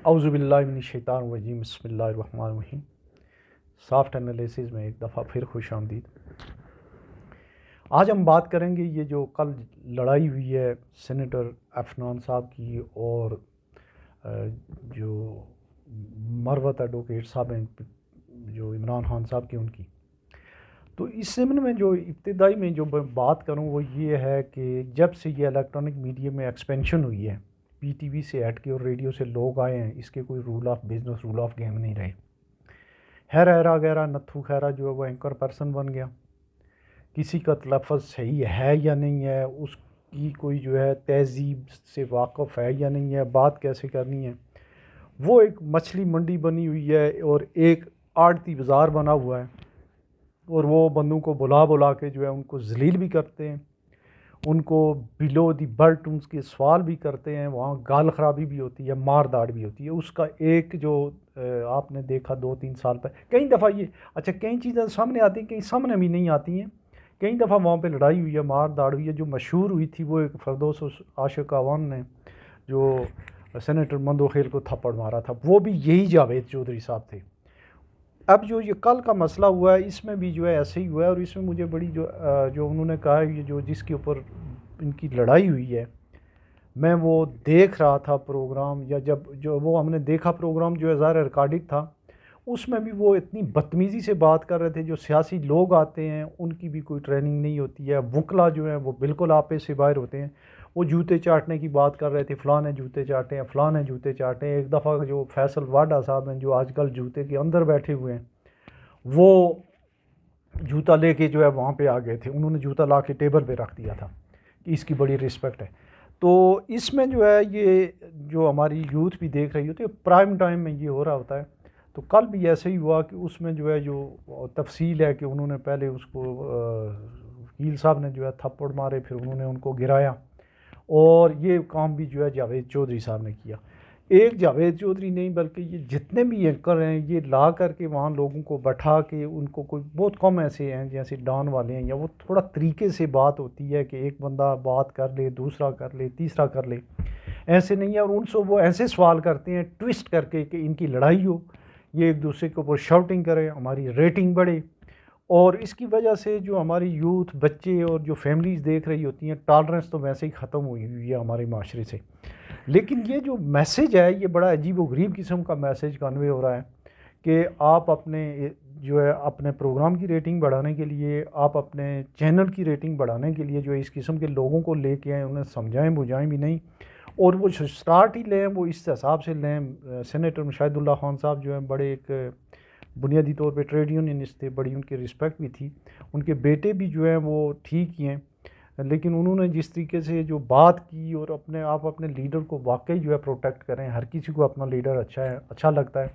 اعوذ باللہ من الشیطان الرجیم، بسم اللہ الرحمن الرحیم۔ سافٹ انالیسز میں ایک دفعہ پھر خوش آمدید۔ آج ہم بات کریں گے یہ جو کل لڑائی ہوئی ہے سینیٹر عفنان صاحب کی اور جو مروت ایڈوکیٹ صاحب ہیں جو عمران خان صاحب کی، ان کی۔ تو اس ضمن میں جو ابتدائی میں جو بات کروں وہ یہ ہے کہ جب سے یہ الیکٹرانک میڈیا میں ایکسپینشن ہوئی ہے، پی ٹی وی سے ہٹ کے اور ریڈیو سے لوگ آئے ہیں، اس کے کوئی rule of business, rule of game نہیں رہے۔ ہیرا غیرہ نتھو خیرہ جو ہے وہ اینکر پرسن بن گیا، کسی کا تلفظ صحیح ہے یا نہیں ہے، اس کی کوئی جو ہے تہذیب سے واقف ہے یا نہیں ہے، بات کیسے کرنی ہے، وہ ایک مچھلی منڈی بنی ہوئی ہے اور ایک آڑتی بازار بنا ہوا ہے، اور وہ بندوں کو بلا کے جو ہے ان کو ذلیل بھی کرتے ہیں، ان کو بلو دی بیلٹ ان کے سوال بھی کرتے ہیں، وہاں گال خرابی بھی ہوتی ہے، مار داڑ بھی ہوتی ہے۔ اس کا ایک جو آپ نے دیکھا 2-3 سال پہلے کئی دفعہ یہ کئی چیزیں سامنے آتی ہیں، کئی سامنے بھی نہیں آتی ہیں، کئی دفعہ وہاں پہ لڑائی ہوئی ہے، مار داڑ ہوئی ہے۔ جو مشہور ہوئی تھی وہ ایک فردوس عاشق اعوان نے جو سینیٹر مندوخیل کو تھپڑ مارا تھا، وہ بھی یہی جاوید چودھری صاحب تھے۔ اب جو یہ کل کا مسئلہ ہوا ہے اس میں بھی جو ہے ایسے ہی ہوا ہے، اور اس میں مجھے بڑی جو انہوں نے کہا یہ جو جس کے اوپر ان کی لڑائی ہوئی ہے، میں وہ دیکھ رہا تھا پروگرام، یا جب جو وہ ہم نے دیکھا پروگرام جو ہے ظاہر ریکارڈڈ تھا، اس میں بھی وہ اتنی بدتمیزی سے بات کر رہے تھے۔ جو سیاسی لوگ آتے ہیں ان کی بھی کوئی ٹریننگ نہیں ہوتی ہے، وکلا جو ہیں وہ بالکل آپے سے باہر ہوتے ہیں، وہ جوتے چاٹنے کی بات کر رہے تھے، فلاں نے جوتے چاٹے ہیں، فلاں نے جوتے چاٹے ہیں۔ ایک دفعہ جو فیصل واڈا صاحب ہیں جو آج کل جوتے کے اندر بیٹھے ہوئے ہیں، وہ جوتا لے کے جو ہے وہاں پہ آ گئے تھے، انہوں نے جوتا لا کے ٹیبل پہ رکھ دیا تھا کہ اس کی بڑی رسپیکٹ ہے۔ تو اس میں جو ہے یہ جو ہماری یوتھ بھی دیکھ رہی ہوتی ہے، پرائم ٹائم میں یہ ہو رہا ہوتا ہے۔ تو کل بھی ایسے ہی ہوا کہ اس میں جو ہے جو تفصیل ہے کہ انہوں نے پہلے اس کو وکیل صاحب نے جو ہے تھپڑ مارے، پھر انہوں نے ان کو گرایا، اور یہ کام بھی جو ہے جاوید چودھری صاحب نے کیا۔ ایک جاوید چودھری نہیں بلکہ یہ جتنے بھی اینکر ہیں یہ لا کر کے وہاں لوگوں کو بٹھا کے، ان کو کوئی بہت کم ایسے ہیں جیسے ڈان والے ہیں، یا وہ تھوڑا طریقے سے بات ہوتی ہے کہ ایک بندہ بات کر لے، دوسرا کر لے، تیسرا کر لے، ایسے نہیں ہے۔ اور ان سے وہ ایسے سوال کرتے ہیں ٹویسٹ کر کے کہ ان کی لڑائی ہو، یہ ایک دوسرے کے اوپر شاؤٹنگ کرے، ہماری ریٹنگ بڑھے، اور اس کی وجہ سے جو ہماری یوتھ، بچے اور جو فیملیز دیکھ رہی ہوتی ہیں، ٹالرنس تو ویسے ہی ختم ہوئی ہے ہمارے معاشرے سے۔ لیکن یہ جو میسیج ہے یہ بڑا عجیب و غریب قسم کا میسیج کنوے ہو رہا ہے کہ آپ اپنے جو ہے اپنے پروگرام کی ریٹنگ بڑھانے کے لیے، آپ اپنے چینل کی ریٹنگ بڑھانے کے لیے جو اس قسم کے لوگوں کو لے کے آئیں، انہیں سمجھائیں بجھائیں بھی نہیں، اور وہ سٹارٹ ہی لیں وہ اس حساب سے لیں۔ سینیٹر مشاہد اللہ خان صاحب جو ہیں بڑے ایک بنیادی طور پہ ٹریڈ یونینسٹ تھے، بڑی ان کی رسپیکٹ بھی تھی، ان کے بیٹے بھی جو ہیں وہ ٹھیک ہی ہیں، لیکن انہوں نے جس طریقے سے جو بات کی، اور اپنے لیڈر کو واقعی جو ہے پروٹیکٹ کریں، ہر کسی کو اپنا لیڈر اچھا لگتا ہے،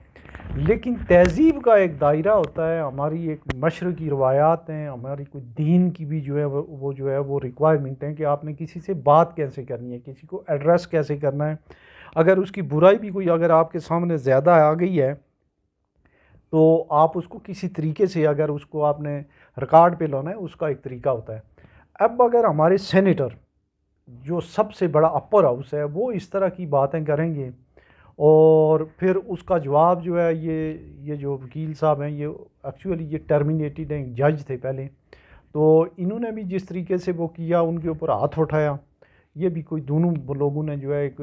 لیکن تہذیب کا ایک دائرہ ہوتا ہے، ہماری ایک مشرقی روایات ہیں، ہماری کوئی دین کی بھی جو ہے وہ جو ہے وہ ریکوائرمنٹ ہے کہ آپ نے کسی سے بات کیسے کرنی ہے، کسی کو ایڈریس کیسے کرنا ہے۔ اگر اس کی برائی بھی کوئی اگر آپ کے سامنے زیادہ آ گئی ہے تو آپ اس کو کسی طریقے سے، اگر اس کو آپ نے ریکارڈ پہ لانا ہے، اس کا ایک طریقہ ہوتا ہے۔ اب اگر ہمارے سینیٹر جو سب سے بڑا اپر ہاؤس ہے وہ اس طرح کی باتیں کریں گے، اور پھر اس کا جواب جو ہے یہ جو وکیل صاحب ہیں یہ ایکچولی یہ ٹرمینیٹڈ ہیں، جج تھے پہلے، تو انہوں نے بھی جس طریقے سے وہ کیا، ان کے اوپر ہاتھ اٹھایا، یہ بھی کوئی دونوں لوگوں نے جو ہے ایک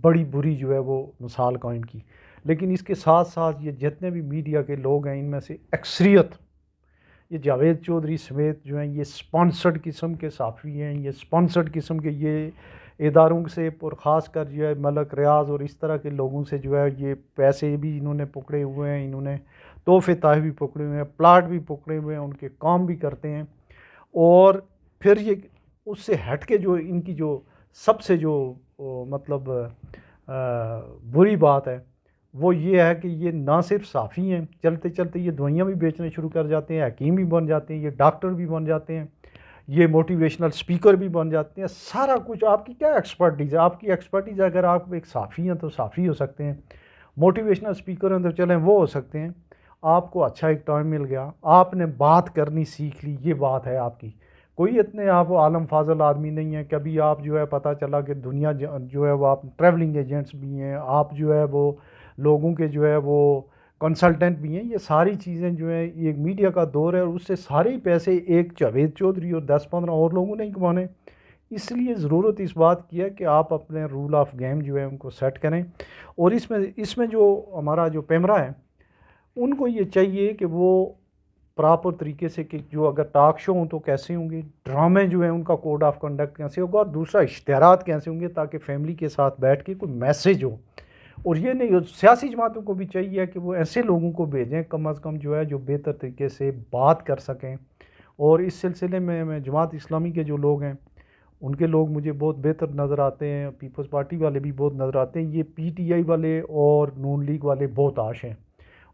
بڑی بری جو ہے وہ مثال قائم کی۔ لیکن اس کے ساتھ ساتھ یہ جتنے بھی میڈیا کے لوگ ہیں ان میں سے اکثریت یہ جاوید چودھری سمیت جو ہیں یہ سپانسرڈ قسم کے صحافی ہیں، یہ سپانسرڈ قسم کے یہ اداروں سے، اور خاص کر جو ہے ملک ریاض اور اس طرح کے لوگوں سے جو ہے یہ پیسے بھی انہوں نے پکڑے ہوئے ہیں، انہوں نے تحفے تحائف بھی پکڑے ہوئے ہیں، پلاٹ بھی پکڑے ہوئے ہیں، ان کے کام بھی کرتے ہیں۔ اور پھر یہ اس سے ہٹ کے جو ان کی جو سب سے جو مطلب بری بات ہے وہ یہ ہے کہ یہ نہ صرف صحافی ہیں، چلتے چلتے یہ دوائیاں بھی بیچنے شروع کر جاتے ہیں، حکیم بھی بن جاتے ہیں، یہ ڈاکٹر بھی بن جاتے ہیں، یہ موٹیویشنل سپیکر بھی بن جاتے ہیں۔ سارا کچھ آپ کی کیا ایکسپرٹیز ہے، آپ کی ایکسپرٹیز اگر آپ ایک صحافی ہیں تو صحافی ہو سکتے ہیں، موٹیویشنل سپیکر ہیں تو چلیں وہ ہو سکتے ہیں۔ آپ کو اچھا ایک ٹائم مل گیا، آپ نے بات کرنی سیکھ لی، یہ بات ہے آپ کی، کوئی اتنے آپ عالم فاضل آدمی نہیں ہیں. کبھی آپ جو ہے پتہ چلا کہ دنیا جو ہے وہ آپ ٹریولنگ ایجنٹس بھی ہیں, آپ جو ہے وہ لوگوں کے جو ہے وہ کنسلٹنٹ بھی ہیں. یہ ساری چیزیں جو ہیں یہ ایک میڈیا کا دور ہے, اور اس سے سارے ہی پیسے ایک جاوید چودھری اور 10-15 اور لوگوں نے کمانے. اس لیے ضرورت اس بات کی ہے کہ آپ اپنے رول آف گیم جو ہے ان کو سیٹ کریں. اور اس میں جو ہمارا جو پیمرا ہے ان کو یہ چاہیے کہ وہ پراپر طریقے سے, کہ جو اگر ٹاک شو ہوں تو کیسے ہوں گے, ڈرامے جو ہیں ان کا کوڈ آف کنڈکٹ کیسے ہوگا, اور دوسرا اشتہارات کیسے ہوں گے تاکہ فیملی کے ساتھ بیٹھ کے کوئی میسیج ہو. اور یہ نہیں, سیاسی جماعتوں کو بھی چاہیے کہ وہ ایسے لوگوں کو بھیجیں کم از کم جو ہے جو بہتر طریقے سے بات کر سکیں. اور اس سلسلے میں جماعت اسلامی کے جو لوگ ہیں ان کے لوگ مجھے بہت بہتر نظر آتے ہیں, پیپلز پارٹی والے بھی بہت نظر آتے ہیں. یہ پی ٹی آئی والے اور نون لیگ والے بہت آش ہیں,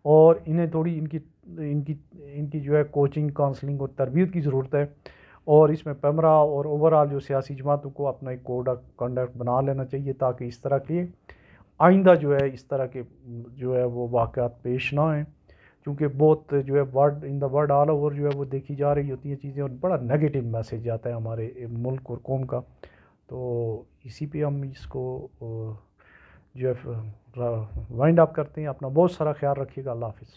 اور انہیں تھوڑی ان کی جو ہے کوچنگ, کاؤنسلنگ اور تربیت کی ضرورت ہے. اور اس میں پیمرا اور اوور آل جو سیاسی جماعتوں کو اپنا ایک کوڈ آف کنڈکٹ بنا لینا چاہیے تاکہ اس طرح کے آئندہ جو ہے اس طرح کے جو ہے وہ واقعات پیش نہ آئیں. کیونکہ بہت جو ہے ورلڈ آل اوور جو ہے وہ دیکھی جا رہی ہوتی ہیں چیزیں, اور بڑا نگیٹو میسیج آتا ہے ہمارے ملک اور قوم کا. تو اسی پہ ہم اس کو جو ہے وائنڈ اپ کرتے ہیں. اپنا بہت سارا خیال رکھیے گا. اللہ حافظ.